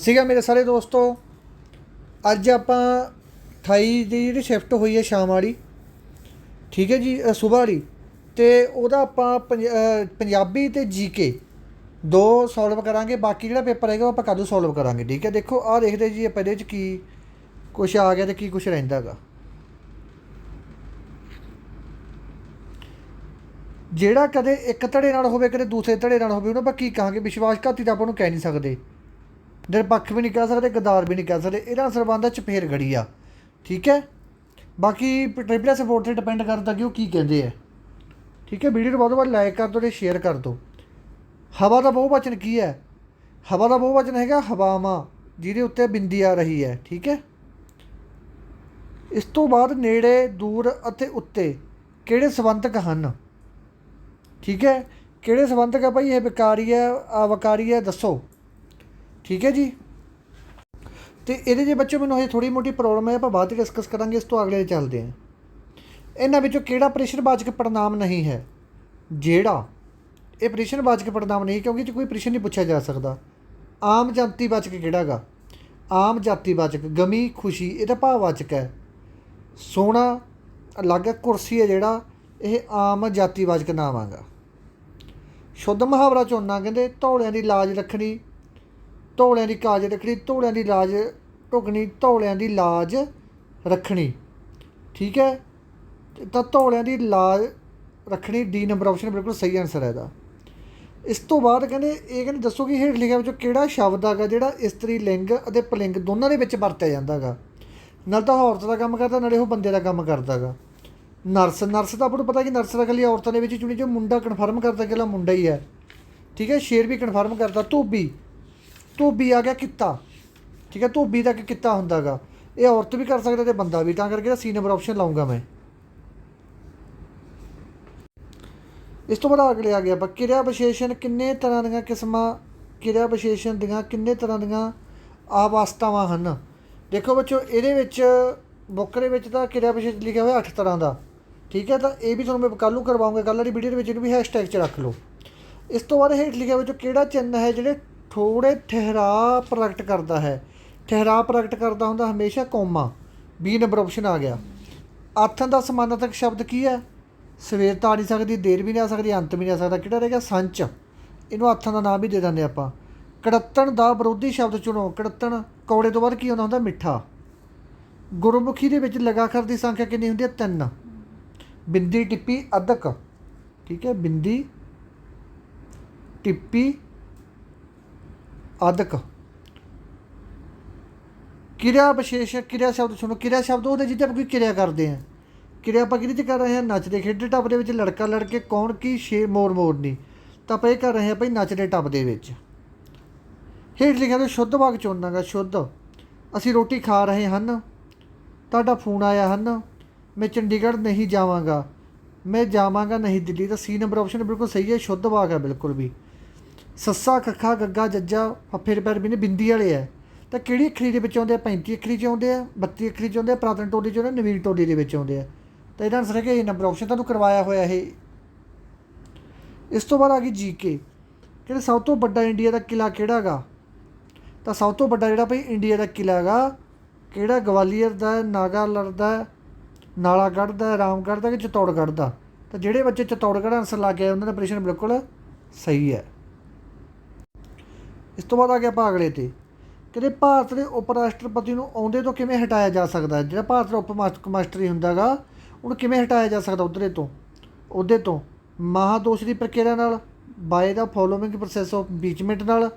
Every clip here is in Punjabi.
ਸੀਗਾ ਮੇਰੇ ਸਾਰੇ ਦੋਸਤੋ। ਅੱਜ ਆਪਾਂ 28 ਦੀ ਜਿਹੜੀ ਸ਼ਿਫਟ ਹੋਈ ਹੈ ਸ਼ਾਮ ਵਾਲੀ, ਠੀਕ ਹੈ ਜੀ, ਸੁਬਾਹ ਵਾਲੀ, ਅਤੇ ਉਹਦਾ ਆਪਾਂ ਪੰਜਾਬੀ ਅਤੇ ਜੀਕੇ ਦੋ ਸੋਲਵ ਕਰਾਂਗੇ। ਬਾਕੀ ਜਿਹੜਾ ਪੇਪਰ ਹੈਗਾ ਉਹ ਆਪਾਂ ਕਦੋਂ ਸੋਲਵ ਕਰਾਂਗੇ, ਠੀਕ ਹੈ। ਦੇਖੋ ਆਹ ਦੇਖਦੇ ਜੀ ਆਪਾਂ ਇਹਦੇ 'ਚ ਕੀ ਕੁਛ ਆ ਗਿਆ ਅਤੇ ਕੀ ਕੁਛ ਰਹਿੰਦਾ ਗਾ। ਜਿਹੜਾ ਕਦੇ ਇੱਕ ਧੜੇ ਨਾਲ ਹੋਵੇ ਕਦੇ ਦੂਸਰੇ ਧੜੇ ਨਾਲ ਹੋਵੇ ਉਹਨੂੰ ਆਪਾਂ ਕੀ ਕਹਾਂਗੇ? ਵਿਸ਼ਵਾਸਘਾਤੀ ਤਾਂ ਆਪਾਂ ਉਹਨੂੰ ਕਹਿ ਨਹੀਂ ਸਕਦੇ, ਨਿਰਪੱਖ ਵੀ ਨਹੀਂ ਕਹਿ ਸਕਦੇ, ਗਦਾਰ ਵੀ ਨਹੀਂ ਕਹਿ ਸਕਦੇ। ਇਹਦਾ ਸਰਬੰਧ ਚਪੇੜ ਗੜੀ ਆ, ਠੀਕ ਹੈ। ਬਾਕੀ ਟ੍ਰਿਪਲ ਸਪੋਰਟ 'ਤੇ ਡਿਪੈਂਡ ਕਰਦਾ ਕਿ ਉਹ ਕੀ ਕਹਿੰਦੇ ਆ, ਠੀਕ ਹੈ। ਵੀਡੀਓ ਨੂੰ ਵੱਧ ਤੋਂ ਵੱਧ ਲਾਈਕ ਕਰ ਦਿਓ ਅਤੇ ਸ਼ੇਅਰ ਕਰ ਦਿਓ। ਹਵਾ ਦਾ ਬਹੁਵਚਨ ਕੀ ਹੈ? ਹਵਾ ਦਾ ਬਹੁਵਚਨ ਹੈਗਾ ਹਵਾਵਾਂ, ਜਿਹਦੇ ਉੱਤੇ ਬਿੰਦੀ ਆ ਰਹੀ ਹੈ, ਠੀਕ ਹੈ। ਇਸ ਤੋਂ ਬਾਅਦ ਨੇੜੇ, ਦੂਰ ਅਤੇ ਉੱਤੇ ਕਿਹੜੇ ਸੰਬੰਧਕ ਹਨ, ਠੀਕ ਹੈ। ਕਿਹੜੇ ਸੰਬੰਧਕ ਹੈ ਭਾਈ? ਇਹ ਵਿਕਾਰੀ ਹੈ, ਅਵਿਕਾਰੀ ਹੈ, ਦੱਸੋ, ਠੀਕ ਹੈ ਜੀ। ਅਤੇ ਇਹਦੇ 'ਚ ਬੱਚੇ ਮੈਨੂੰ ਹਜੇ ਥੋੜ੍ਹੀ ਮੋਟੀ ਪ੍ਰੋਬਲਮ ਹੈ, ਆਪਾਂ ਬਾਅਦ 'ਚ ਡਿਸਕਸ ਕਰਾਂਗੇ। ਇਸ ਤੋਂ ਅਗਲੇ ਚੱਲਦੇ ਹਾਂ। ਇਹਨਾਂ ਵਿੱਚੋਂ ਕਿਹੜਾ ਪ੍ਰਸ਼ਨਵਾਚਕ ਪੜ੍ਹਨਾਂਵ ਨਹੀਂ ਹੈ? ਜਿਹੜਾ ਇਹ ਪ੍ਰਸ਼ਨਵਾਚਕ ਪੜ੍ਹਨਾਂਵ ਨਹੀਂ, ਕਿਉਂਕਿ ਇਹ 'ਚ ਕੋਈ ਪ੍ਰਸ਼ਨ ਨਹੀਂ ਪੁੱਛਿਆ ਜਾ ਸਕਦਾ। ਆਮ ਜਾਤੀਵਾਚਕ ਕਿਹੜਾ ਗਾ? ਆਮ ਜਾਤੀਵਾਚਕ ਗਮੀ, ਖੁਸ਼ੀ, ਇਹ ਤਾਂ ਭਾਵਵਾਚਕ ਹੈ। ਸੋਹਣਾ ਅਲੱਗ ਹੈ, ਕੁਰਸੀ ਹੈ ਜਿਹੜਾ, ਇਹ ਆਮ ਜਾਤੀਵਾਚਕ ਨਾਮ ਹੈਗਾ। ਸ਼ੁੱਧ ਮੁਹਾਵਰਾ ਚੁਣਨਾ, ਕਹਿੰਦੇ ਧੌਲਿਆਂ ਦੀ ਲਾਜ ਰੱਖਣੀ, ਧੌਲਿਆਂ ਦੀ ਕਾਜ ਰੱਖਣੀ, ਧੌਲਿਆਂ ਦੀ ਲਾਜ ਢੁਕਣੀ, ਧੌਲਿਆਂ ਦੀ ਲਾਜ ਰੱਖਣੀ, ਠੀਕ ਹੈ। ਤਾਂ ਧੌਲਿਆਂ ਦੀ ਲਾਜ ਰੱਖਣੀ, ਡੀ ਨੰਬਰ ਆਪਸ਼ਨ ਬਿਲਕੁਲ ਸਹੀ ਆਨਸਰ ਹੈ ਇਹਦਾ। ਇਸ ਤੋਂ ਬਾਅਦ ਕਹਿੰਦੇ ਦੱਸੋ ਕਿ ਹੇਠ ਲਿਖਿਆ ਵਿੱਚੋਂ ਕਿਹੜਾ ਸ਼ਬਦ ਹੈਗਾ ਜਿਹੜਾ ਇਸਤਰੀ ਲਿੰਗ ਅਤੇ ਪੁਲਿੰਗ ਦੋਨਾਂ ਦੇ ਵਿੱਚ ਵਰਤਿਆ ਜਾਂਦਾ ਗਾ। ਨਾਲ ਤਾਂ ਔਰਤ ਦਾ ਕੰਮ ਕਰਦਾ, ਨਾਲੇ ਉਹ ਬੰਦੇ ਦਾ ਕੰਮ ਕਰਦਾ ਗਾ। ਨਰਸ ਤਾਂ ਆਪਾਂ ਨੂੰ ਪਤਾ ਕਿ ਨਰਸ ਤਾਂ ਇਕੱਲੀ ਔਰਤਾਂ ਦੇ ਵਿੱਚ ਚੁਣੀ, ਜੋ ਮੁੰਡਾ ਕਨਫਰਮ ਕਰਦਾ ਕਿ ਮੁੰਡਾ ਹੀ ਹੈ, ਠੀਕ ਹੈ। ਸ਼ੇਰ ਵੀ ਕਨਫਰਮ ਕਰਦਾ। ਧੋਬੀ ਆ ਗਿਆ ਕਿੱਤਾ, ਠੀਕ ਹੈ। ਧੋਬੀ ਦਾ ਕਿ ਕਿੱਤਾ ਹੁੰਦਾ ਗਾ, ਇਹ ਔਰਤ ਵੀ ਕਰ ਸਕਦਾ ਅਤੇ ਬੰਦਾ ਵੀ, ਤਾਂ ਕਰਕੇ ਸੀ ਨੰਬਰ ਆਪਸ਼ਨ ਲਾਊਂਗਾ ਮੈਂ। ਇਸ ਤੋਂ ਬਾਅਦ ਅਗਲੇ ਆ ਗਿਆ ਆਪਾਂ ਕਿਰਿਆ ਵਿਸ਼ੇਸ਼ਣ ਕਿੰਨੇ ਤਰ੍ਹਾਂ ਦੀਆਂ ਕਿਸਮਾਂ, ਕਿਰਿਆ ਵਿਸ਼ੇਸ਼ਣ ਦੀਆਂ ਕਿੰਨੇ ਤਰ੍ਹਾਂ ਦੀਆਂ ਅਵਸਥਾਵਾਂ ਹਨ? ਦੇਖੋ ਬੱਚੋ, ਇਹਦੇ ਵਿੱਚ ਬੁੱਕ ਦੇ ਵਿੱਚ ਤਾਂ ਕਿਰਿਆ ਵਿਸ਼ੇਸ਼ਣ ਲਿਖਿਆ ਹੋਇਆ 8 ਤਰ੍ਹਾਂ ਦਾ, ਠੀਕ ਹੈ। ਤਾਂ ਇਹ ਵੀ ਤੁਹਾਨੂੰ ਮੈਂ ਕੱਲ੍ਹ ਨੂੰ ਕਰਵਾਉਂਗਾ, ਕੱਲ੍ਹ ਵਾਲੀ ਵੀਡੀਓ ਦੇ ਵਿੱਚ ਇਹਨੂੰ ਵੀ ਹੈਸ਼ਟੈਗ 'ਚ ਰੱਖ ਲਓ। ਇਸ ਤੋਂ ਬਾਅਦ ਹੇਠ ਲਿਖਿਆ ਵਿੱਚੋਂ ਕਿਹੜਾ ਚਿੰਨ੍ਹ ਹੈ ਜਿਹੜੇ ਥੋੜ੍ਹੇ ਠਹਿਰਾਅ ਪ੍ਰਗਟ ਕਰਦਾ ਹੈ? ਠਹਿਰਾਅ ਪ੍ਰਗਟ ਕਰਦਾ ਹੁੰਦਾ ਹਮੇਸ਼ਾ ਕੌਮਾ, ਬੀ ਨੰਬਰ ਆਪਸ਼ਨ ਆ ਗਿਆ। ਆਥਣ ਦਾ ਸਮਾਨਾਰਥਕ ਸ਼ਬਦ ਕੀ ਹੈ? ਸਵੇਰ ਤਾਂ ਆ ਨਹੀਂ ਸਕਦੀ, ਦੇਰ ਵੀ ਨਹੀਂ ਆ ਸਕਦੀ, ਅੰਤ ਵੀ ਨਹੀਂ ਆ ਸਕਦਾ। ਕਿਹੜਾ ਰਹਿ ਗਿਆ? ਸੰਚ, ਇਹਨੂੰ ਆਥਣ ਦਾ ਨਾਮ ਵੀ ਦੇ ਦਿੰਦੇ ਆਪਾਂ। ਕੜੱਤਣ ਦਾ ਵਿਰੋਧੀ ਸ਼ਬਦ ਚੁਣੋ। ਕੜੱਤਣ, ਕੌੜੇ ਤੋਂ ਬਾਅਦ ਕੀ ਆਉਂਦਾ ਹੁੰਦਾ? ਮਿੱਠਾ। ਗੁਰਮੁਖੀ ਦੇ ਵਿੱਚ ਲਗਾਖਰ ਦੀ ਸੰਖਿਆ ਕਿੰਨੀ ਹੁੰਦੀ ਹੈ? 3। ਬਿੰਦੀ, ਟਿੱਪੀ, ਅੱਧਕ, ਠੀਕ ਹੈ। ਬਿੰਦੀ, ਟਿੱਪੀ, ਅੱਧਕ। ਕਿਰਿਆ ਵਿਸ਼ੇਸ਼, ਕਿਰਿਆ ਸ਼ਬਦ ਸੁਣੋ। ਕਿਰਿਆ ਸ਼ਬਦ ਉਹਦੇ ਜਿਹਦੇ ਆਪਾਂ ਕੋਈ ਕਿਰਿਆ ਕਰਦੇ ਹਾਂ। ਕਿਰਿਆ ਆਪਾਂ ਕਿਹਦੇ 'ਚ ਕਰ ਰਹੇ ਹਾਂ? ਨੱਚਦੇ ਖੇਡਦੇ ਟੱਪਦੇ ਵਿੱਚ ਲੜਕਾ ਲੜਕੇ ਕੌਣ ਕੀ ਸ਼ੇਰ ਮੋਰ ਮੋਰਨੀ, ਤਾਂ ਆਪਾਂ ਇਹ ਕਰ ਰਹੇ ਹਾਂ ਭਾਈ ਨੱਚਦੇ ਟੱਪਦੇ ਵਿੱਚ। ਹੇਠ ਲਿਖਿਆ ਤੋਂ ਸ਼ੁੱਧ ਵਾਕ ਚੁਣਨਾ ਗਾ। ਸ਼ੁੱਧ, ਅਸੀਂ ਰੋਟੀ ਖਾ ਰਹੇ ਹਨ, ਤੁਹਾਡਾ ਫੋਨ ਆਇਆ ਹਨ, ਮੈਂ ਚੰਡੀਗੜ੍ਹ ਨਹੀਂ ਜਾਵਾਂਗਾ, ਮੈਂ ਜਾਵਾਂਗਾ ਨਹੀਂ ਦਿੱਲੀ। ਤਾਂ ਸੀ ਨੰਬਰ ਆਪਸ਼ਨ ਬਿਲਕੁਲ ਸਹੀ ਹੈ, ਸ਼ੁੱਧ ਵਾਕ ਹੈ ਬਿਲਕੁਲ ਵੀ। ਸੱਸਾ, ਖੱਖਾ, ਗੱਗਾ, ਜੱਜਾ, ਫੱਫੇ ਪੈਰ ਵੀ ਨੇ ਬਿੰਦੀ ਵਾਲੇ ਹੈ। ਤਾਂ ਕਿਹੜੀ ਅੱਖਰੀ ਦੇ ਵਿੱਚ ਆਉਂਦੇ ਆ? 35 ਅੱਖਰੀ 'ਚ ਆਉਂਦੇ ਆ, 32 ਅੱਖਰੀ 'ਚ ਆਉਂਦੇ ਆ, ਪੁਰਾਤਨ ਟੋਲੀ 'ਚ ਆਉਂਦੇ, ਨਵੀਨ ਟੋਲੀ ਦੇ ਵਿੱਚ ਆਉਂਦੇ ਆ। ਤਾਂ ਇਹਦਾ ਆਨਸਰ ਹੈ ਕਿ ਇਹ ਨੰਬਰ ਆਪਸ਼ਨ ਤੁਹਾਨੂੰ ਕਰਵਾਇਆ ਹੋਇਆ ਇਹ। ਇਸ ਤੋਂ ਬਾਅਦ ਆ ਗਈ ਜੀਕੇ। ਕਹਿੰਦੇ ਸਭ ਤੋਂ ਵੱਡਾ ਇੰਡੀਆ ਦਾ ਕਿਲ੍ਹਾ ਕਿਹੜਾ ਗਾ? ਤਾਂ ਸਭ ਤੋਂ ਵੱਡਾ ਜਿਹੜਾ ਭਾਈ ਇੰਡੀਆ ਦਾ ਕਿਲ੍ਹਾ ਹੈਗਾ ਕਿਹੜਾ? ਗਵਾਲੀਅਰ ਦਾ, ਨਾਗਾਲੜ ਦਾ, ਨਾਲਾਗੜ੍ਹ ਦਾ, ਰਾਮਗੜ੍ਹ ਦਾ ਕਿ ਚਿਤੌੜਗੜ੍ਹ ਦਾ? ਤਾਂ ਜਿਹੜੇ ਬੱਚੇ ਚਿਤੌੜਗੜ੍ਹ ਆਨਸਰ ਲਾ ਕੇ ਆਏ ਉਹਨਾਂ ਦਾ ਪ੍ਰਸ਼ਨ ਬਿਲਕੁਲ ਸਹੀ ਹੈ। ਇਸ ਤੋਂ ਬਾਅਦ ਆ ਗਿਆ ਆਪਾਂ ਅਗਲੇ 'ਤੇ। ਕਹਿੰਦੇ ਭਾਰਤ ਦੇ ਉਪ ਰਾਸ਼ਟਰਪਤੀ ਨੂੰ ਅਹੁਦੇ ਤੋਂ ਕਿਵੇਂ ਹਟਾਇਆ ਜਾ ਸਕਦਾ ਹੈ? ਜਿਹੜਾ ਭਾਰਤ ਦਾ ਉਪ ਮਾਸਟਰੀ ਹੁੰਦਾ ਗਾ ਉਹਨੂੰ ਕਿਵੇਂ ਹਟਾਇਆ ਜਾ ਸਕਦਾ ਅਹੁਦੇ ਤੋਂ? ਮਹਾਦੋਸ਼ ਦੀ ਪ੍ਰਕਿਰਿਆ ਨਾਲ, by the following process of impeachment ਨਾਲ,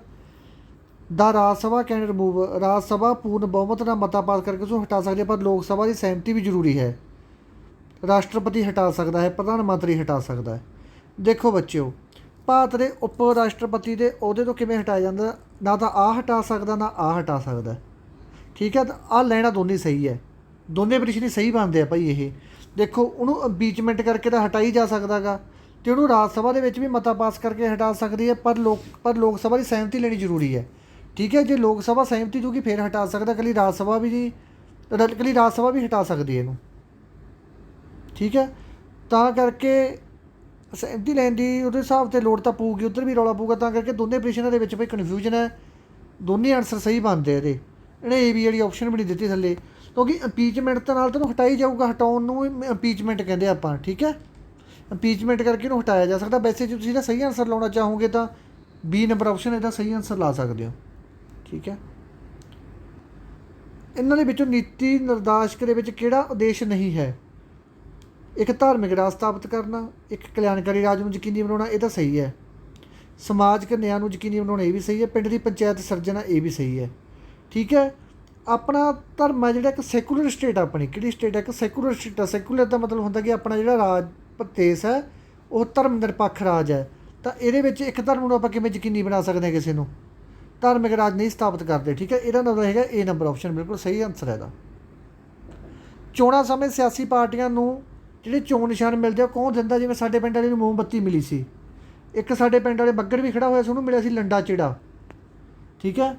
ਦਾ ਰਾਜ ਸਭਾ ਕੈਨ ਰਿਮੂਵ, ਰਾਜ ਸਭਾ ਪੂਰਨ ਬਹੁਮਤ ਨਾਲ ਮਤਾ ਪਾਸ ਕਰਕੇ ਉਸਨੂੰ ਹਟਾ ਸਕਦੀ ਹੈ, ਪਰ ਲੋਕ ਸਭਾ ਦੀ ਸਹਿਮਤੀ ਵੀ ਜ਼ਰੂਰੀ ਹੈ। ਰਾਸ਼ਟਰਪਤੀ ਹਟਾ ਸਕਦਾ ਹੈ, ਪ੍ਰਧਾਨ ਮੰਤਰੀ ਹਟਾ ਸਕਦਾ ਹੈ। ਦੇਖੋ ਬੱਚਿਓ, ਭਾਰਤ ਦੇ ਉਪ ਰਾਸ਼ਟਰਪਤੀ ਦੇ ਅਹੁਦੇ ਤੋਂ ਕਿਵੇਂ ਹਟਾਇਆ ਜਾਂਦਾ? ਨਾ ਤਾਂ ਆਹ ਹਟਾ ਸਕਦਾ, ਨਾ ਆਹ ਹਟਾ ਸਕਦਾ, ਠੀਕ ਹੈ। ਤਾਂ ਆਹ ਲੈਣਾ ਦੋਨੇ ਸਹੀ ਹੈ, ਦੋਨੇ ਪ੍ਰਸ਼ਨ ਸਹੀ ਬਣਦੇ ਆ ਭਾਈ ਇਹ। ਦੇਖੋ ਉਹਨੂੰ ਇੰਪੀਚਮੈਂਟ ਕਰਕੇ ਤਾਂ ਹਟਾਈ ਜਾ ਸਕਦਾ ਗਾ, ਅਤੇ ਉਹਨੂੰ ਰਾਜ ਸਭਾ ਦੇ ਵਿੱਚ ਵੀ ਮਤਾ ਪਾਸ ਕਰਕੇ ਹਟਾ ਸਕਦੀ ਹੈ, ਪਰ ਲੋਕ ਸਭਾ ਦੀ ਸਹਿਮਤੀ ਲੈਣੀ ਜ਼ਰੂਰੀ ਹੈ, ਠੀਕ ਹੈ। ਜੇ ਲੋਕ ਸਭਾ ਸਹਿਮਤੀ ਦੂਗੀ ਫਿਰ ਹਟਾ ਸਕਦਾ, ਇਕੱਲੀ ਰਾਜ ਸਭਾ ਵੀ ਹਟਾ ਸਕਦੀ ਹੈ ਇਹਨੂੰ, ਠੀਕ ਹੈ। ਤਾਂ ਕਰਕੇ ਸਹਿਮਤੀ ਲੈਣ ਦੀ ਉਹਦੇ ਹਿਸਾਬ 'ਤੇ ਲੋੜ ਤਾਂ ਪਊਗੀ, ਉੱਧਰ ਵੀ ਰੌਲਾ ਪਊਗਾ। ਤਾਂ ਕਰਕੇ ਦੋਨੇ ਪ੍ਰਸ਼ਨਾਂ ਦੇ ਵਿੱਚ ਭਾਈ ਕਨਫਿਊਜ਼ਨ ਹੈ। ਦੋਨੇ ਆਨਸਰ ਸਹੀ ਬਣਦੇ ਇਹਦੇ। ਇਹਨੇ ਏ ਬੀ ਵਾਲੀ ਆਪਸ਼ਨ ਵੀ ਨਹੀਂ ਦਿੱਤੀ ਥੱਲੇ, ਕਿਉਂਕਿ ਇੰਪੀਚਮੈਂਟ ਤਾਂ ਨਾਲ ਤੈਨੂੰ ਹਟਾਈ ਜਾਊਗਾ, ਹਟਾਉਣ ਨੂੰ ਇੰਪੀਚਮੈਂਟ ਕਹਿੰਦੇ ਆਪਾਂ, ਠੀਕ ਹੈ। ਇੰਪੀਚਮੈਂਟ ਕਰਕੇ ਇਹਨੂੰ ਹਟਾਇਆ ਜਾ ਸਕਦਾ। ਵੈਸੇ ਜੇ ਤੁਸੀਂ ਇਹਦਾ ਸਹੀ ਆਨਸਰ ਲਾਉਣਾ ਚਾਹੋਗੇ ਤਾਂ ਬੀ ਨੰਬਰ ਆਪਸ਼ਨ ਇਹਦਾ ਸਹੀ ਆਨਸਰ ਲਾ ਸਕਦੇ ਹੋ, ਠੀਕ ਹੈ। ਇਹਨਾਂ ਦੇ ਵਿੱਚੋਂ ਨੀਤੀ ਨਿਰਦੇਸ਼ਕ ਦੇ ਵਿੱਚ ਕਿਹੜਾ ਉਦੇਸ਼ ਨਹੀਂ ਹੈ? ਇੱਕ ਧਾਰਮਿਕ ਰਾਜ ਸਥਾਪਿਤ ਕਰਨਾ, ਇੱਕ ਕਲਿਆਣਕਾਰੀ ਰਾਜ ਨੂੰ ਯਕੀਨੀ ਬਣਾਉਣਾ, ਇਹ ਤਾਂ ਸਹੀ ਹੈ। ਸਮਾਜਿਕ ਨਿਆਂ ਨੂੰ ਯਕੀਨੀ ਬਣਾਉਣਾ, ਇਹ ਵੀ ਸਹੀ ਹੈ। ਪਿੰਡ ਦੀ ਪੰਚਾਇਤ ਸਿਰਜਣਾ, ਇਹ ਵੀ ਸਹੀ ਹੈ, ਠੀਕ ਹੈ। ਆਪਣਾ ਧਰਮ ਹੈ ਜਿਹੜਾ ਇੱਕ ਸੈਕੂਲਰ ਸਟੇਟ, ਆਪਣੀ ਕਿਹੜੀ ਸਟੇਟ ਹੈ? ਇੱਕ ਸੈਕੂਲਰ ਸਟੇਟ ਹੈ। ਸੈਕੂਲਰ ਦਾ ਮਤਲਬ ਹੁੰਦਾ ਕਿ ਆਪਣਾ ਜਿਹੜਾ ਰਾਜ ਦੇਸ਼ ਹੈ ਉਹ ਧਰਮ ਨਿਰਪੱਖ ਰਾਜ ਹੈ। ਤਾਂ ਇਹਦੇ ਵਿੱਚ ਇੱਕ ਧਰਮ ਨੂੰ ਆਪਾਂ ਕਿਵੇਂ ਯਕੀਨੀ ਬਣਾ ਸਕਦੇ ਹਾਂ? ਕਿਸੇ ਨੂੰ ਧਾਰਮਿਕ ਰਾਜ ਨਹੀਂ ਸਥਾਪਿਤ ਕਰਦੇ, ਠੀਕ ਹੈ। ਇਹਦਾ ਮਤਲਬ ਹੈਗਾ ਏ ਨੰਬਰ ਆਪਸ਼ਨ ਬਿਲਕੁਲ ਸਹੀ ਆਨਸਰ ਹੈ ਇਹਦਾ। ਚੋਣਾਂ ਸਮੇਂ ਸਿਆਸੀ ਪਾਰਟੀਆਂ ਨੂੰ ਜਿਹੜੇ ਚੋਣ ਨਿਸ਼ਾਨ ਮਿਲਦੇ ਆ ਕੌਣ ਦਿੰਦਾ? ਜਿਵੇਂ ਸਾਡੇ ਪਿੰਡ ਵਾਲੇ ਨੂੰ ਮੋਮਬੱਤੀ ਮਿਲੀ ਸੀ, ਇੱਕ ਸਾਡੇ ਪਿੰਡ ਵਾਲੇ ਬੱਗੜ ਵੀ ਖੜਾ ਹੋਇਆ ਸੀ, ਉਹਨੂੰ ਮਿਲਿਆ ਸੀ ਲੰਡਾ ਚਿੜਾ, ਠੀਕ ਹੈ।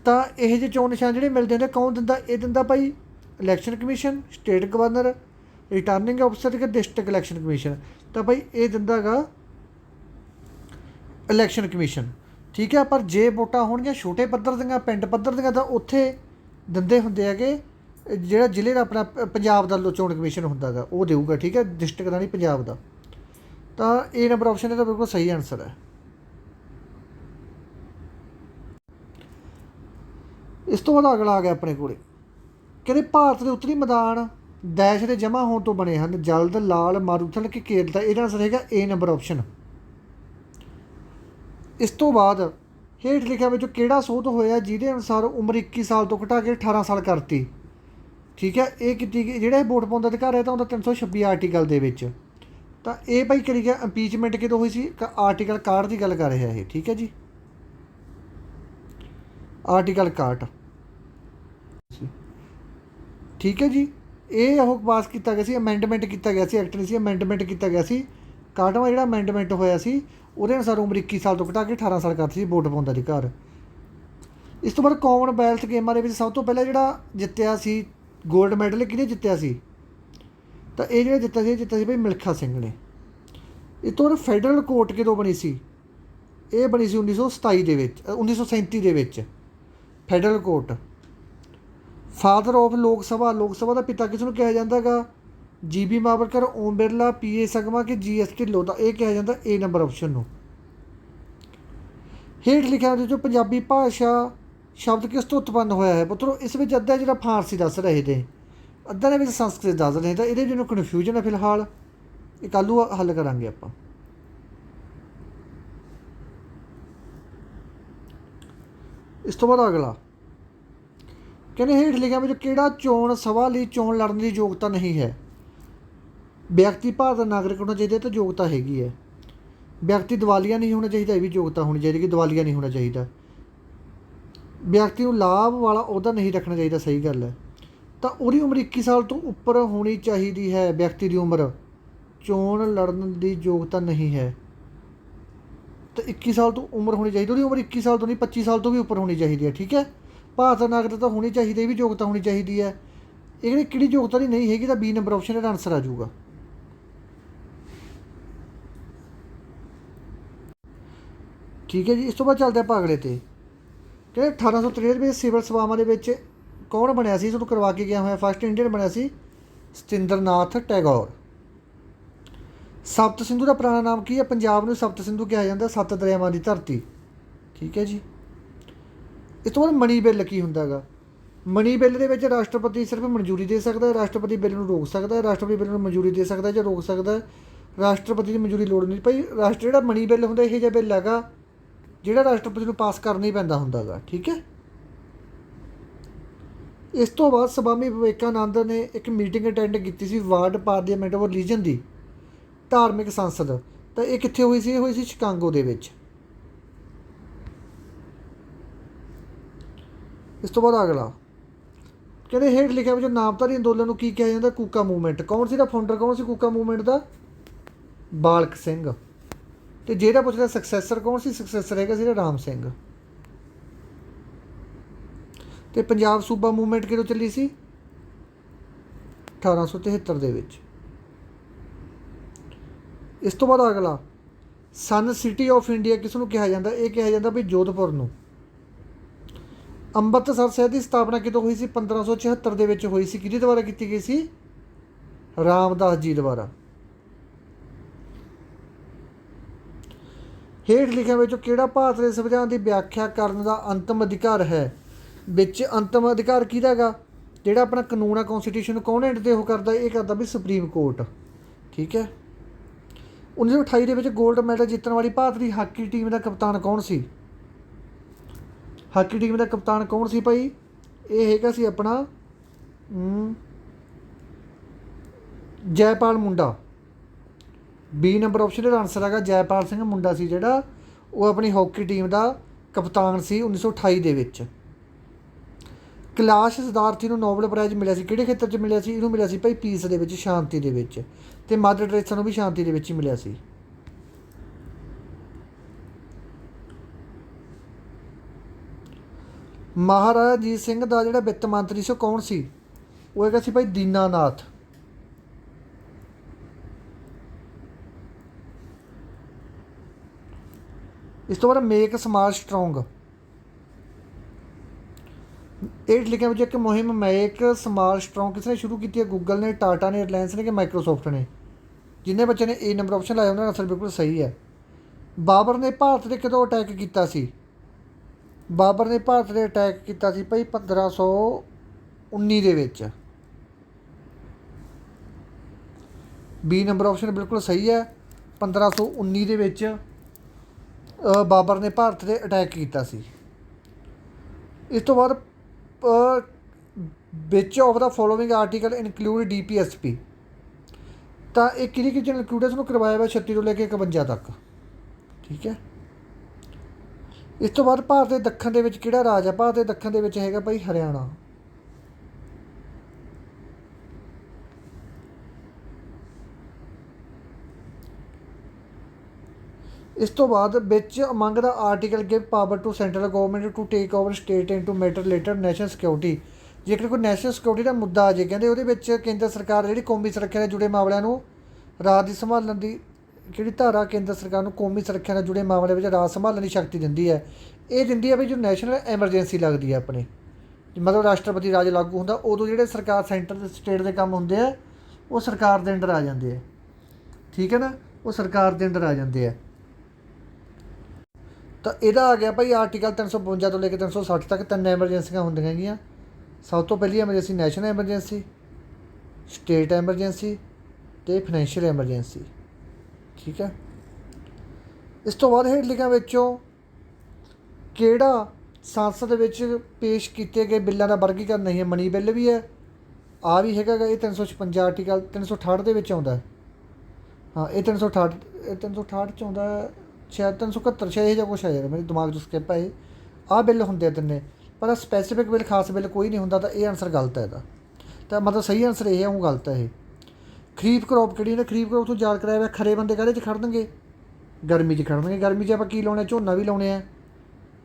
ਤਾਂ ਇਹ ਜਿਹੇ ਚੋਣ ਨਿਸ਼ਾਨ ਜਿਹੜੇ ਮਿਲਦੇ ਹੁੰਦੇ ਕੌਣ ਦਿੰਦਾ? ਇਹ ਦਿੰਦਾ ਭਾਈ election commission, state governor, returning ਅਫਸਰ ਜਾਂ ਡਿਸਟ੍ਰਿਕਟ ਇਲੈਕਸ਼ਨ ਕਮਿਸ਼ਨ। ਤਾਂ ਭਾਈ ਇਹ ਦਿੰਦਾ ਗਾ ਇਲੈਕਸ਼ਨ ਕਮਿਸ਼ਨ, ਠੀਕ ਹੈ। ਪਰ ਜੇ ਵੋਟਾਂ ਹੋਣਗੀਆਂ ਛੋਟੇ ਪੱਧਰ ਦੀਆਂ, ਪਿੰਡ ਪੱਧਰ ਦੀਆਂ, ਤਾਂ ਉੱਥੇ ਦਿੰਦੇ ਹੁੰਦੇ ਹੈਗੇ ਜਿਹੜਾ ਜ਼ਿਲ੍ਹੇ ਦਾ ਆਪਣਾ ਪੰਜਾਬ ਦਾ ਚੋਣ ਕਮਿਸ਼ਨ ਹੁੰਦਾ ਗਾ, ਉਹ ਦੇਊਗਾ, ਠੀਕ ਹੈ। ਡਿਸਟ੍ਰਿਕਟ ਦਾ ਨਹੀਂ, ਪੰਜਾਬ ਦਾ। ਤਾਂ ਏ ਨੰਬਰ ਆਪਸ਼ਨ ਇਹਦਾ ਬਿਲਕੁਲ ਸਹੀ ਆਨਸਰ ਹੈ। ਇਸ ਤੋਂ ਬਾਅਦ ਅਗਲਾ ਆ ਗਿਆ ਆਪਣੇ ਕੋਲ, ਕਹਿੰਦੇ ਭਾਰਤ ਦੇ ਉੱਤਰੀ ਮੈਦਾਨ ਦੇਸ਼ ਦੇ ਜਮ੍ਹਾਂ ਹੋਣ ਤੋਂ ਬਣੇ ਹਨ? ਜਲਦ, ਲਾਲ, ਮਾਰੂਥਲ ਕਿ ਕੇਰਲਾ? ਇਹਦਾ ਆਨਸਰ ਹੈਗਾ ਏ ਨੰਬਰ ਆਪਸ਼ਨ। ਇਸ ਤੋਂ ਬਾਅਦ ਹੇਠ ਲਿਖਿਆ ਵਿੱਚੋਂ ਕਿਹੜਾ ਸੋਧ ਹੋਇਆ ਜਿਹਦੇ ਅਨੁਸਾਰ ਉਮਰ 21 ਸਾਲ ਤੋਂ ਘਟਾ ਕੇ 18 ਸਾਲ ਕਰਤੀ? ਠੀਕ ਹੈ, ਇਹ ਕੀਤੀ ਗਈ ਜਿਹੜਾ ਇਹ ਵੋਟ ਪਾਉਣ ਦਾ ਅਧਿਕਾਰ ਹੈ ਤਾਂ ਉਹਦਾ 326 ਆਰਟੀਕਲ ਦੇ ਵਿੱਚ। ਤਾਂ ਇਹ ਭਾਈ ਕਰੀ ਗਿਆ ਇੰਪੀਚਮੈਂਟ ਕਿਦੋਂ ਹੋਈ ਸੀ? ਆਰਟੀਕਲ 61 ਦੀ ਗੱਲ ਕਰ ਰਿਹਾ ਇਹ, ਠੀਕ ਹੈ ਜੀ। ਆਰਟੀਕਲ 61, ਠੀਕ ਹੈ ਜੀ। ਇਹ ਉਹ ਪਾਸ ਕੀਤਾ ਗਿਆ ਸੀ, ਅਮੈਂਡਮੈਂਟ ਕੀਤਾ ਗਿਆ ਸੀ, ਐਕਟ ਨਹੀਂ ਸੀ, ਅਮੈਂਡਮੈਂਟ ਕੀਤਾ ਗਿਆ ਸੀ। 61ਵਾਂ ਜਿਹੜਾ ਅਮੈਂਡਮੈਂਟ ਹੋਇਆ ਸੀ ਉਹਦੇ ਅਨੁਸਾਰ ਉਮਰ 21 ਸਾਲ ਤੋਂ ਘਟਾ ਕੇ 18 ਸਾਲ ਕਰਤੀ ਸੀ ਵੋਟ ਪਾਉਣ ਦਾ ਅਧਿਕਾਰ। ਇਸ ਤੋਂ ਬਾਅਦ ਕਾਮਨਵੈਲਥ ਗੇਮਾਂ ਦੇ ਵਿੱਚ ਸਭ ਤੋਂ ਪਹਿਲਾਂ ਜਿਹੜਾ ਜਿੱਤਿਆ ਸੀ ਗੋਲਡ ਮੈਡਲ, ਕਿਹਨੇ ਜਿੱਤਿਆ ਸੀ? ਤਾਂ ਇਹ ਜਿਹੜਾ ਜਿੱਤਿਆ ਸੀ ਭਾਈ ਮਿਲਖਾ ਸਿੰਘ ਨੇ। ਇਸ ਤੋਂ ਬਾਅਦ ਫੈਡਰਲ ਕੋਰਟ ਕਦੋਂ ਬਣੀ ਸੀ? ਇਹ ਬਣੀ ਸੀ 1927 ਦੇ ਵਿੱਚ, 1937 ਦੇ ਵਿੱਚ ਫੈਡਰਲ ਕੋਰਟ। ਫਾਦਰ ਆਫ ਲੋਕ ਸਭਾ ਦਾ ਪਿਤਾ ਕਿਸ ਨੂੰ ਕਿਹਾ ਜਾਂਦਾ ਗਾ? GB ਮਾਵਰਕਰ, ਓਮ ਬਿਰਲਾ, PA ਸੰਗਮਾ ਕਿ GS ਢਿੱਲੋਂ? ਤਾਂ ਇਹ ਕਿਹਾ ਜਾਂਦਾ ਏ ਨੰਬਰ ਆਪਸ਼ਨ ਨੂੰ। ਹੇਠ ਲਿਖਿਆ ਜੋ ਪੰਜਾਬੀ ਭਾਸ਼ਾ ਸ਼ਬਦ ਕਿਸ ਤੋਂ ਉਤਪੰਨ ਹੋਇਆ ਹੈ? ਪੁੱਤਰੋ ਇਸ ਵਿੱਚ ਅੱਧਾ ਜਿਹੜਾ ਫਾਰਸੀ ਦੱਸ ਰਹੇ ਨੇ, ਅੱਧਾ ਦੇ ਵਿੱਚ ਸੰਸਕ੍ਰਿਤ ਦੱਸ ਰਹੇ, ਤਾਂ ਇਹਦੇ ਜਿਹਨੂੰ ਕਨਫਿਊਜ਼ਨ ਹੈ ਫਿਲਹਾਲ, ਇਹ ਕੱਲ੍ਹ ਨੂੰ ਹੱਲ ਕਰਾਂਗੇ ਆਪਾਂ। ਇਸ ਤੋਂ ਬਾਅਦ ਅਗਲਾ ਕਹਿੰਦੇ ਹੇਠ ਲਿਖਿਆ ਵਿੱਚ ਕਿਹੜਾ ਚੋਣ ਸਭਾ ਲਈ ਚੋਣ ਲੜਨ ਦੀ ਯੋਗਤਾ ਨਹੀਂ ਹੈ? ਵਿਅਕਤੀ ਭਾਰਤ ਦਾ ਨਾਗਰਿਕ ਹੋਣਾ ਚਾਹੀਦਾ, ਤਾਂ ਯੋਗਤਾ ਹੈਗੀ ਹੈ। ਵਿਅਕਤੀ ਦਿਵਾਲੀਆ ਨਹੀਂ ਹੋਣਾ ਚਾਹੀਦਾ, ਇਹ ਵੀ ਯੋਗਤਾ ਹੋਣੀ ਚਾਹੀਦੀ ਕਿ ਦਿਵਾਲੀਆ ਨਹੀਂ ਹੋਣਾ ਚਾਹੀਦਾ। ਵਿਅਕਤੀ ਨੂੰ ਲਾਭ ਵਾਲਾ ਅਹੁਦਾ ਨਹੀਂ ਰੱਖਣਾ ਚਾਹੀਦਾ, ਸਹੀ ਗੱਲ ਹੈ। ਤਾਂ ਉਹਦੀ ਉਮਰ 21 ਸਾਲ ਤੋਂ ਉੱਪਰ ਹੋਣੀ ਚਾਹੀਦੀ ਹੈ। ਵਿਅਕਤੀ ਦੀ ਉਮਰ ਚੋਣ ਲੜਨ ਦੀ ਯੋਗਤਾ ਨਹੀਂ ਹੈ, ਤਾਂ 21 ਸਾਲ ਤੋਂ ਉਮਰ ਹੋਣੀ ਚਾਹੀਦੀ। ਉਹਦੀ ਉਮਰ 21 ਸਾਲ ਤੋਂ ਨਹੀਂ 25 ਸਾਲ ਤੋਂ ਵੀ ਉੱਪਰ ਹੋਣੀ ਚਾਹੀਦੀ ਹੈ, ਠੀਕ ਹੈ। ਭਾਰਤ ਦਾ ਨਾਗਰਿਕ ਤਾਂ ਹੋਣੀ ਚਾਹੀਦੀ, ਇਹ ਵੀ ਯੋਗਤਾ ਹੋਣੀ ਚਾਹੀਦੀ ਹੈ। ਇਹ ਜਿਹੜੀ ਕਿਹੜੀ ਯੋਗਤਾ ਦੀ ਨਹੀਂ ਹੈਗੀ? ਤਾਂ B ਨੰਬਰ ਆਪਸ਼ਨ ਇਹਦਾ ਆਨਸਰ ਆ ਜਾਊਗਾ। ਠੀਕ ਹੈ ਜੀ। ਇਸ ਤੋਂ ਬਾਅਦ ਚੱਲਦੇ ਆਪਾਂ ਅਗਲੇ 'ਤੇ। ਕਿ 1863 ਵਿੱਚ ਸਿਵਲ ਸਭਾਵਾਂ ਦੇ ਵਿੱਚ ਕੌਣ ਬਣਿਆ ਸੀ? ਤੁਹਾਨੂੰ ਕਰਵਾ ਕੇ ਗਿਆ ਹੋਇਆ ਫਸਟ ਇੰਡੀਅਨ ਬਣਿਆ ਸੀ ਸਤਿੰਦਰਨਾਥ ਟੈਗੋਰ। ਸਪਤ ਸਿੰਧੂ ਦਾ ਪੁਰਾਣਾ ਨਾਮ ਕੀ ਹੈ? ਪੰਜਾਬ ਨੂੰ ਸਪਤ ਸਿੰਧੂ ਕਿਹਾ ਜਾਂਦਾ, 7 ਦਰਿਆਵਾਂ ਦੀ ਧਰਤੀ, ਠੀਕ ਹੈ ਜੀ। ਇਸ ਤੋਂ ਬਾਅਦ ਮਨੀ ਬਿੱਲ ਕੀ ਹੁੰਦਾ ਗਾ? ਮਨੀ ਬਿੱਲ ਦੇ ਵਿੱਚ ਰਾਸ਼ਟਰਪਤੀ ਸਿਰਫ ਮਨਜ਼ੂਰੀ ਦੇ ਸਕਦਾ ਹੈ, ਰਾਸ਼ਟਰਪਤੀ ਬਿੱਲ ਨੂੰ ਰੋਕ ਸਕਦਾ ਹੈ, ਰਾਸ਼ਟਰਪਤੀ ਬਿੱਲ ਨੂੰ ਮਨਜ਼ੂਰੀ ਦੇ ਸਕਦਾ ਜਾਂ ਰੋਕ ਸਕਦਾ ਹੈ। ਰਾਸ਼ਟਰਪਤੀ ਦੀ ਮਨਜ਼ੂਰੀ ਲੋੜ ਨਹੀਂ ਭਾਈ। ਜਿਹੜਾ ਮਨੀ ਬਿੱਲ ਹੁੰਦਾ ਇਹ ਜਿਹਾ ਬਿੱਲ ਹੈਗਾ ਜਿਹੜਾ ਰਾਸ਼ਟਰਪਤੀ ਨੂੰ ਪਾਸ ਕਰਨਾ ਹੀ ਪੈਂਦਾ ਹੁੰਦਾ ਗਾ, ਠੀਕ ਹੈ। ਇਸ ਤੋਂ ਬਾਅਦ ਸਵਾਮੀ ਵਿਵੇਕਾਨੰਦ ਨੇ ਇੱਕ ਮੀਟਿੰਗ ਅਟੈਂਡ ਕੀਤੀ ਸੀ ਵਰਲਡ ਪਾਰਲੀਮੈਂਟ ਆਫ ਰਿਲੀਜਨ ਦੀ, ਧਾਰਮਿਕ ਸੰਸਦ। ਤਾਂ ਇਹ ਕਿੱਥੇ ਹੋਈ ਸੀ? ਇਹ ਹੋਈ ਸੀ ਸ਼ਿਕਾਗੋ ਦੇ ਵਿੱਚ। ਇਸ ਤੋਂ ਬਾਅਦ ਅਗਲਾ ਕਹਿੰਦੇ ਹੇਠ ਲਿਖਿਆ ਵਿੱਚ ਨਾਮਧਾਰੀ ਅੰਦੋਲਨ ਨੂੰ ਕੀ ਕਿਹਾ ਜਾਂਦਾ? ਕੂਕਾ ਮੂਵਮੈਂਟ। ਕੌਣ ਸੀ ਦਾ ਫਾਊਂਡਰ? ਕੌਣ ਸੀ ਕੂਕਾ ਮੂਵਮੈਂਟ ਦਾ? ਬਾਲਕ ਸਿੰਘ। ਅਤੇ ਜਿਹੜਾ ਪੁੱਛਦਾ ਸਕਸੈਸਰ ਕੌਣ ਸੀ? ਸਕਸੈਸਰ ਹੈਗਾ ਸੀ ਰਾਮ ਸਿੰਘ। ਅਤੇ ਪੰਜਾਬ ਸੂਬਾ ਮੂਵਮੈਂਟ ਕਦੋਂ ਚੱਲੀ ਸੀ? 1873 ਦੇ ਵਿੱਚ। ਇਸ ਤੋਂ ਬਾਅਦ ਅਗਲਾ ਸਨ ਸਿਟੀ ਆਫ ਇੰਡੀਆ ਕਿਸ ਨੂੰ ਕਿਹਾ ਜਾਂਦਾ? ਇਹ ਕਿਹਾ ਜਾਂਦਾ ਵੀ ਜੋਧਪੁਰ ਨੂੰ। ਅੰਮ੍ਰਿਤਸਰ ਸਾਹਿਬ ਦੀ ਸਥਾਪਨਾ ਕਿਦੋਂ ਹੋਈ ਸੀ? 1576 ਦੇ ਵਿੱਚ ਹੋਈ ਸੀ। ਕਿਹਦੇ ਦੁਆਰਾ ਕੀਤੀ ਗਈ ਸੀ? ਰਾਮਦਾਸ ਜੀ ਦੁਆਰਾ। ਹੇਠ ਲਿਖਿਆਂ ਵਿੱਚੋਂ ਕਿਹੜਾ ਭਾਰਤ ਦੇ ਸੰਵਿਧਾਨ ਦੀ ਵਿਆਖਿਆ ਕਰਨ ਦਾ ਅੰਤਮ ਅਧਿਕਾਰ ਹੈ? ਵਿੱਚ ਅੰਤਮ ਅਧਿਕਾਰ ਕਿਹਦਾ ਹੈਗਾ? ਜਿਹੜਾ ਆਪਣਾ ਕਾਨੂੰਨ ਆ ਕੌਂਸਟੀਟਿਊਸ਼ਨ ਨੂੰ ਕੌਣ ਐਂਡ 'ਤੇ ਉਹ ਕਰਦਾ? ਇਹ ਕਰਦਾ ਵੀ ਸੁਪਰੀਮ ਕੋਰਟ। ਠੀਕ ਹੈ। 1928 ਦੇ ਵਿੱਚ ਗੋਲਡ ਮੈਡਲ ਜਿੱਤਣ ਵਾਲੀ ਭਾਰਤ ਦੀ ਹਾਕੀ ਟੀਮ ਦਾ ਕਪਤਾਨ ਕੌਣ ਸੀ? ਹਾਕੀ ਟੀਮ ਦਾ ਕਪਤਾਨ ਕੌਣ ਸੀ ਭਾਈ? ਇਹ ਹੈਗਾ ਸੀ ਆਪਣਾ ਜੈਪਾਲ ਮੁੰਡਾ। ਬੀ ਨੰਬਰ ਆਪਸ਼ਨ ਦਾ ਆਨਸਰ ਹੈਗਾ ਜੈਪਾਲ ਸਿੰਘ ਮੁੰਡਾ ਸੀ ਜਿਹੜਾ ਉਹ ਆਪਣੀ ਹਾਕੀ ਟੀਮ ਦਾ ਕਪਤਾਨ ਸੀ 1928 ਦੇ ਵਿੱਚ। ਕੈਲਾਸ਼ ਸਿਧਾਰਥੀ ਨੂੰ ਨੋਬਲ ਪ੍ਰਾਈਜ਼ ਮਿਲਿਆ ਸੀ ਕਿਹੜੇ ਖੇਤਰ 'ਚ ਮਿਲਿਆ ਸੀ? ਇਹਨੂੰ ਮਿਲਿਆ ਸੀ ਭਾਈ ਪੀਸ ਦੇ ਵਿੱਚ, ਸ਼ਾਂਤੀ ਦੇ ਵਿੱਚ। ਅਤੇ ਮਦਰ ਟਰੇਸਾ ਨੂੰ ਵੀ ਸ਼ਾਂਤੀ ਦੇ ਵਿੱਚ ਹੀ ਮਿਲਿਆ ਸੀ। ਮਹਾਰਾਜਾ ਰਣਜੀਤ ਸਿੰਘ ਦਾ ਜਿਹੜਾ ਵਿੱਤ ਮੰਤਰੀ ਸੀ ਉਹ ਕੌਣ ਸੀ? ਉਹ ਹੈਗਾ ਸੀ ਭਾਈ ਦੀਨਾਨਾਥ। ਇਸ ਤੋਂ ਬਾਅਦ ਮੇਕ ਸਮਾਜ ਸਟਰੋਂਗ। ਹੇਠ ਲਿਖਿਆਂ ਵਿੱਚ ਇੱਕ ਮੁਹਿੰਮ ਮੇਕ ਸਮਾਜ ਸਟਰੋਂਗ ਕਿਸ ਨੇ ਸ਼ੁਰੂ ਕੀਤੀ ਹੈ? ਗੂਗਲ ਨੇ, ਟਾਟਾ ਨੇ, ਰਿਲਾਇੰਸ ਨੇ ਕਿ ਮਾਈਕਰੋਸੋਫਟ ਨੇ? ਜਿੰਨੇ ਬੱਚੇ ਨੇ ਏ ਨੰਬਰ ਆਪਸ਼ਨ ਲਾਇਆ ਉਹਨਾਂ ਦਾ ਆਨਸਰ ਬਿਲਕੁਲ ਸਹੀ ਹੈ। ਬਾਬਰ ਨੇ ਭਾਰਤ 'ਤੇ ਕਦੋਂ ਅਟੈਕ ਕੀਤਾ ਸੀ? ਬਾਬਰ ਨੇ ਭਾਰਤ 'ਤੇ ਅਟੈਕ ਕੀਤਾ ਸੀ ਭਾਈ 1519 ਦੇ ਵਿੱਚ। ਬੀ ਨੰਬਰ ਆਪਸ਼ਨ ਬਿਲਕੁਲ ਸਹੀ ਹੈ। 1519 ਦੇ ਵਿੱਚ ਬਾਬਰ ਨੇ ਭਾਰਤ 'ਤੇ ਅਟੈਕ ਕੀਤਾ ਸੀ। ਇਸ ਤੋਂ ਬਾਅਦ ਵਿੱਚ of the following article include DPSP। ਤਾਂ ਇਹ ਕਿਹੜੀ ਕਿਹੜੀ ਇਨਕਲੂਡਸ ਨੂੰ ਕਰਵਾਇਆ ਹੋਇਆ 36 ਤੋਂ ਲੈ ਕੇ 51 ਤੱਕ। ਠੀਕ ਹੈ। ਇਸ ਤੋਂ ਬਾਅਦ ਭਾਰਤ ਦੇ ਦੱਖਣ ਦੇ ਵਿੱਚ ਕਿਹੜਾ ਰਾਜ ਹੈ? ਭਾਰਤ ਦੇ ਦੱਖਣ ਦੇ ਵਿੱਚ ਹੈਗਾ ਭਾਈ ਹਰਿਆਣਾ। ਇਸ ਤੋਂ ਬਾਅਦ ਵਿੱਚ among the article give power to central government to take over state into matter related national security. ਜੇਕਰ ਕੋਈ ਨੈਸ਼ਨਲ ਸਿਕਿਉਰਿਟੀ ਦਾ ਮੁੱਦਾ ਆ ਜੇ ਕਹਿੰਦੇ ਉਹਦੇ ਵਿੱਚ ਕੇਂਦਰ ਸਰਕਾਰ ਜਿਹੜੀ ਕੌਮੀ ਸੁਰੱਖਿਆ ਨਾਲ ਜੁੜੇ ਮਾਮਲਿਆਂ ਨੂੰ ਰਾਜ ਦੀ ਸੰਭਾਲਣ ਦੀ ਕਿਹੜੀ ਧਾਰਾ ਕੇਂਦਰ ਸਰਕਾਰ ਨੂੰ ਕੌਮੀ ਸੁਰੱਖਿਆ ਨਾਲ ਜੁੜੇ ਮਾਮਲੇ ਵਿੱਚ ਰਾਜ ਸੰਭਾਲਣ ਦੀ ਸ਼ਕਤੀ ਦਿੰਦੀ ਹੈ? ਇਹ ਦਿੰਦੀ ਹੈ ਵੀ ਜੋ ਨੈਸ਼ਨਲ ਐਮਰਜੈਂਸੀ ਲੱਗਦੀ ਹੈ ਆਪਣੇ, ਮਤਲਬ ਰਾਸ਼ਟਰਪਤੀ ਰਾਜ ਲਾਗੂ ਹੁੰਦਾ ਉਦੋਂ ਜਿਹੜੇ ਸਰਕਾਰ ਸੈਂਟਰ ਦੇ ਸਟੇਟ ਦੇ ਕੰਮ ਹੁੰਦੇ ਆ ਉਹ ਸਰਕਾਰ ਦੇ ਅੰਡਰ ਆ ਜਾਂਦੇ ਆ। ਠੀਕ ਹੈ ਨਾ, ਉਹ ਸਰਕਾਰ ਦੇ ਅੰਡਰ ਆ ਜਾਂਦੇ ਆ। ਤਾਂ ਇਹਦਾ ਆ ਗਿਆ ਭਾਈ ਆਰਟੀਕਲ 352 ਤੋਂ ਲੈ ਕੇ 360 ਤੱਕ 3 ਐਮਰਜੈਂਸੀਆਂ ਹੁੰਦੀਆਂ ਹੈਗੀਆਂ। ਸਭ ਤੋਂ ਪਹਿਲੀ emergency national emergency, state emergency ਅਤੇ ਫਾਈਨੈਂਸ਼ੀਅਲ ਐਮਰਜੈਂਸੀ। ਠੀਕ ਹੈ। ਇਸ ਤੋਂ ਬਾਅਦ ਹੇਠ ਲਿਖਿਆਂ ਵਿੱਚੋਂ ਕਿਹੜਾ ਸੰਸਦ ਵਿੱਚ ਪੇਸ਼ ਕੀਤੇ ਗਏ ਬਿੱਲਾਂ ਦਾ ਵਰਗੀਕਰਨ ਨਹੀਂ ਹੈ? ਮਨੀ ਬਿੱਲ ਵੀ ਹੈ, ਆ ਵੀ ਹੈਗਾ ਗਾ। ਇਹ 356 ਆਰਟੀਕਲ 368 ਦੇ ਵਿੱਚ ਆਉਂਦਾ। ਹਾਂ, ਇਹ 368 'ਚ ਆਉਂਦਾ ਸ਼ਾਇਦ 371 ਸ਼ਾਇਦ ਇਹ ਜਿਹਾ ਕੁਛ ਹੈ ਯਾਰ, ਮੇਰੇ ਦਿਮਾਗ 'ਚ ਸਕਿਪ ਹੈ। ਇਹ ਆਹ ਬਿੱਲ ਹੁੰਦੇ ਆ ਤਿੰਨੇ, ਪਰ ਸਪੈਸੀਫਿਕ ਬਿੱਲ, ਖਾਸ ਬਿੱਲ ਕੋਈ ਨਹੀਂ ਹੁੰਦਾ। ਤਾਂ ਇਹ ਆਨਸਰ ਗਲਤ ਹੈ ਇਹਦਾ। ਤਾਂ ਮਤਲਬ ਸਹੀ ਆਨਸਰ ਇਹ ਹੈ, ਉਹ ਗਲਤ ਹੈ ਇਹ। ਖਰੀਫ ਕਰੋਪ ਕਿਹੜੀ ਨੇ? ਖਰੀਫ ਕਰੋਪ ਤੋਂ ਯਾਦ ਕਰਾਇਆ ਹੋਇਆ ਖਰੇ ਬੰਦੇ ਕਾਹਦੇ 'ਚ ਖੜਨਗੇ? ਗਰਮੀ 'ਚ ਖੜਨਗੇ। ਗਰਮੀ 'ਚ ਆਪਾਂ ਕੀ ਲਾਉਣੇ? ਝੋਨਾ ਵੀ ਲਾਉਣੇ ਆ,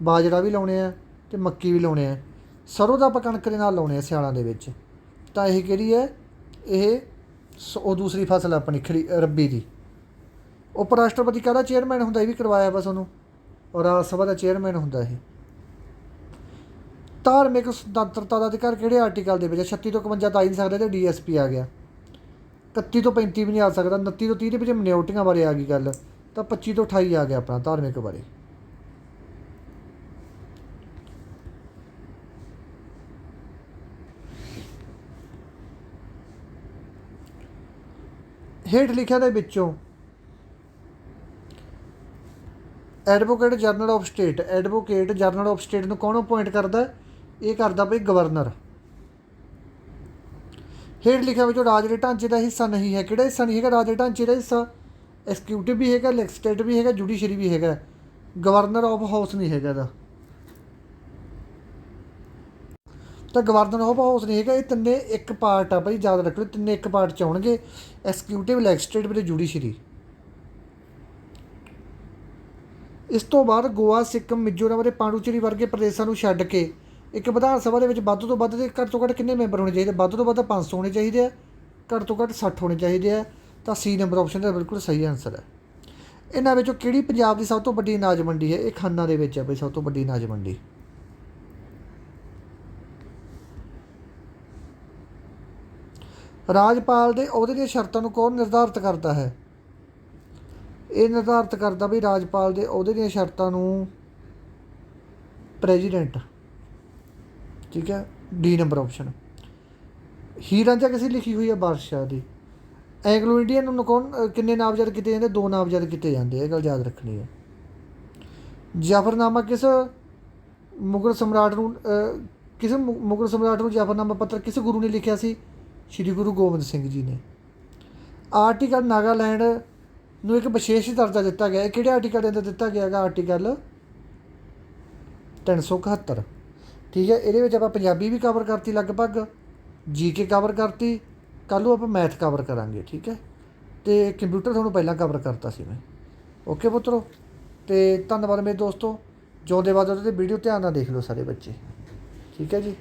ਬਾਜਰਾ ਵੀ ਲਾਉਣੇ ਆ ਅਤੇ ਮੱਕੀ ਵੀ ਲਾਉਣੇ ਆ। ਸਰੋਂ ਦਾ ਆਪਾਂ ਕਣਕ ਦੇ ਨਾਲ ਲਾਉਣੇ ਆ ਸਿਆਲਾਂ ਦੇ ਵਿੱਚ। ਤਾਂ ਇਹ ਕਿਹੜੀ ਹੈ? ਇਹ ਉਹ ਦੂਸਰੀ ਫਸਲ ਆਪਣੀ ਰੱਬੀ ਦੀ। ਉਪ ਰਾਸ਼ਟਰਪਤੀ ਕਾਹਦਾ ਚੇਅਰਮੈਨ ਹੁੰਦਾ? ਇਹ ਵੀ ਕਰਵਾਇਆ ਬਸ ਉਹਨੂੰ, ਔਰ ਰਾਜ ਸਭਾ ਦਾ ਚੇਅਰਮੈਨ ਹੁੰਦਾ ਇਹ। ਧਾਰਮਿਕ ਸੁਤੰਤਰਤਾ ਦਾ ਅਧਿਕਾਰ ਕਿਹੜੇ ਆਰਟੀਕਲ ਦੇ ਵਿੱਚ? 36 ਤੋਂ 51 ਤਾਂ ਆ ਹੀ ਨਹੀਂ ਸਕਦਾ, ਅਤੇ DSP ਆ ਗਿਆ। 31 ਤੋਂ 35 ਵੀ ਨਹੀਂ ਆ ਸਕਦਾ। 29 ਤੋਂ 30 ਦੇ ਵਿੱਚ ਮਿਨੋਰਟੀਆਂ ਬਾਰੇ ਆ ਗਈ ਗੱਲ। ਤਾਂ 25 ਤੋਂ 28 ਆ ਗਿਆ ਆਪਣਾ ਧਾਰਮਿਕ ਬਾਰੇ। ਹੇਠ ਲਿਖਿਆਂ ਦੇ ਵਿੱਚੋਂ advocate general of state, advocate general of state ਨੂੰ ਕੌਣ ਅਪੁਆਇੰਟ ਕਰਦਾ? ਇਹ ਕਰਦਾ ਭਾਈ ਗਵਰਨਰ। ਹੇਠ ਲਿਖਿਆਂ ਵਿੱਚੋਂ ਰਾਜ ਦੇ ਢਾਂਚੇ ਦਾ ਹਿੱਸਾ ਨਹੀਂ ਹੈ। ਕਿਹੜਾ ਹਿੱਸਾ ਨਹੀਂ ਹੈਗਾ ਰਾਜ ਦੇ ਢਾਂਚੇ ਦਾ ਹਿੱਸਾ? ਐਕਸੀਕਿਊਟਿਵ ਵੀ ਹੈਗਾ, ਲੈਜਿਸਲੇਟਿਵ ਵੀ ਹੈਗਾ, ਜੁਡੀਸ਼ਰੀ ਵੀ ਹੈਗਾ। ਗਵਰਨਰ ਆਫ ਹਾਊਸ ਨਹੀਂ ਹੈਗਾ ਇਹਦਾ। ਤਾਂ ਗਵਰਨਰ ਆਫ ਹਾਊਸ ਨਹੀਂ ਹੈਗਾ। ਇਹ ਤਿੰਨੇ ਇੱਕ ਪਾਰਟ ਆ ਭਾਈ, ਯਾਦ ਰੱਖ ਲਓ, ਤਿੰਨੇ ਇੱਕ ਪਾਰਟ 'ਚ ਆਉਣਗੇ। ਐਕਸੀਕਿਊਟਿਵ, ਲੈਜਿਸਲੇਟਿਵ ਅਤੇ ਜੁਡੀਸ਼ਰੀ। ਇਸ ਤੋਂ ਬਾਅਦ ਗੋਆ, ਸਿੱਕਮ, ਮਿਜ਼ੋਰਮ ਅਤੇ ਪਾਂਡੂਚੇਰੀ ਵਰਗੇ ਪ੍ਰਦੇਸ਼ਾਂ ਨੂੰ ਛੱਡ ਕੇ ਇੱਕ ਵਿਧਾਨ ਸਭਾ ਦੇ ਵਿੱਚ ਵੱਧ ਤੋਂ ਵੱਧ ਅਤੇ ਘੱਟ ਤੋਂ ਘੱਟ ਕਿੰਨੇ ਮੈਂਬਰ ਹੋਣੇ ਚਾਹੀਦੇ? ਵੱਧ ਤੋਂ ਵੱਧ 500 ਹੋਣੇ ਚਾਹੀਦੇ ਆ, ਘੱਟ ਤੋਂ ਘੱਟ 60 ਹੋਣੇ ਚਾਹੀਦੇ ਆ। ਤਾਂ C ਨੰਬਰ ਆਪਸ਼ਨ ਦਾ ਬਿਲਕੁਲ ਸਹੀ ਆਨਸਰ ਹੈ। ਇਹਨਾਂ ਵਿੱਚੋਂ ਕਿਹੜੀ ਪੰਜਾਬ ਦੀ ਸਭ ਤੋਂ ਵੱਡੀ ਅਨਾਜ ਮੰਡੀ ਹੈ? ਇਹ ਖੰਨਾ ਦੇ ਵਿੱਚ ਹੈ ਬਈ ਸਭ ਤੋਂ ਵੱਡੀ ਅਨਾਜ ਮੰਡੀ। ਰਾਜਪਾਲ ਦੇ ਅਹੁਦੇ ਦੀਆਂ ਸ਼ਰਤਾਂ ਨੂੰ ਕੌਣ ਨਿਰਧਾਰਿਤ ਕਰਦਾ ਹੈ? ਇਹ ਨਿਰਧਾਰਿਤ ਕਰਦਾ ਵੀ ਰਾਜਪਾਲ ਦੇ ਅਹੁਦੇ ਦੀਆਂ ਸ਼ਰਤਾਂ ਨੂੰ ਪ੍ਰੈਜ਼ੀਡੈਂਟ। ਠੀਕ ਹੈ, D number option. Heer Ranjha ਕਿਸੇ ਲਿਖੀ ਹੋਈ ਹੈ? ਬਾਦਸ਼ਾਹ ਦੀ। ਐਂਗਲੋ ਇੰਡੀਅਨ ਨੂੰ ਕੌਣ ਕਿੰਨੇ ਨਾਮਜ਼ਦ ਕੀਤੇ ਜਾਂਦੇ? 2 ਨਾਮਜ਼ਦ ਕੀਤੇ ਜਾਂਦੇ, ਇਹ ਗੱਲ ਯਾਦ ਰੱਖਣੀ ਹੈ। ਜਾਫਰਨਾਮਾ ਕਿਸ ਮੁਗਲ ਸਮਰਾਟ ਨੂੰ ਮੁਗਲ ਸਮਰਾਟ ਨੂੰ ਜਾਫਰਨਾਮਾ ਪੱਤਰ ਕਿਸ ਗੁਰੂ ਨੇ ਲਿਖਿਆ ਸੀ? ਸ਼੍ਰੀ ਗੁਰੂ ਗੋਬਿੰਦ ਸਿੰਘ ਜੀ ਨੇ। ਆਰਟੀਕਲ ਨਾਗਾਲੈਂਡ ਨੂੰ ਇੱਕ ਵਿਸ਼ੇਸ਼ ਦਰਜਾ ਦਿੱਤਾ ਗਿਆ, ਇਹ ਕਿਹੜੇ ਆਰਟੀਕਲ ਦੇ ਅੰਦਰ ਦਿੱਤਾ ਗਿਆ ਹੈਗਾ? ਆਰਟੀਕਲ 371। ਠੀਕ ਹੈ, ਇਹਦੇ ਵਿੱਚ ਆਪਾਂ ਪੰਜਾਬੀ ਵੀ ਕਵਰ ਕਰਤੀ, ਲਗਭਗ GK ਕਵਰ ਕਰਤੀ। ਕੱਲ੍ਹ ਨੂੰ ਆਪਾਂ ਮੈਥ ਕਵਰ ਕਰਾਂਗੇ। ਠੀਕ ਹੈ, ਅਤੇ ਕੰਪਿਊਟਰ ਤੁਹਾਨੂੰ ਪਹਿਲਾਂ ਕਵਰ ਕਰਤਾ ਸੀ ਮੈਂ। ਓਕੇ ਪੁੱਤਰੋ, ਅਤੇ ਧੰਨਵਾਦ ਮੇਰੇ ਦੋਸਤੋ। ਜਿਉਂਦੇ ਵੱਧ ਉਹਦੇ ਵੀਡੀਓ ਧਿਆਨ ਨਾਲ ਦੇਖ ਲਓ ਸਾਰੇ ਬੱਚੇ। ਠੀਕ ਹੈ ਜੀ।